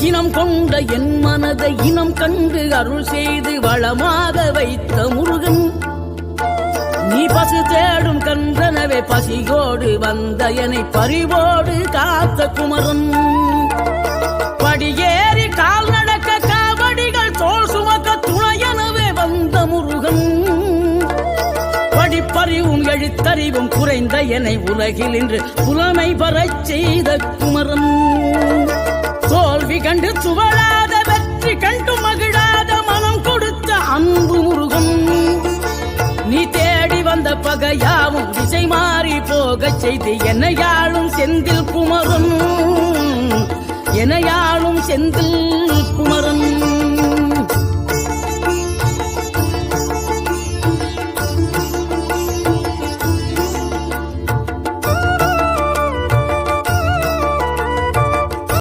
இனம் கொண்ட என் மனதை இனம் கண்டு அருள் செய்து வளமாக வைத்த முருகன், நீ பசு தேடும் கன்றனவே பசியோடு வந்த என்னை பறிவோடு காத்த குமரன், படியேறி கால் நடக்க காவடிகள் தோல் சுமக்க துணையனவே வந்த முருகன், படிப்பறிவும் எழுத்தறிவும் குறைந்த என்னை உலகில் இன்று புலமை பெறச் செய்த குமரன், தோல்வி கண்டு சுவடாத வெற்றி கண்டு மகிழாத மனம் கொடுத்த அன்பு முருகன், நீ தேடி வந்த பகையாவும் திசை மாறி போகச் செய்து என்னையாளும் செந்தில் குமரன், என்னையாளும் செந்தில்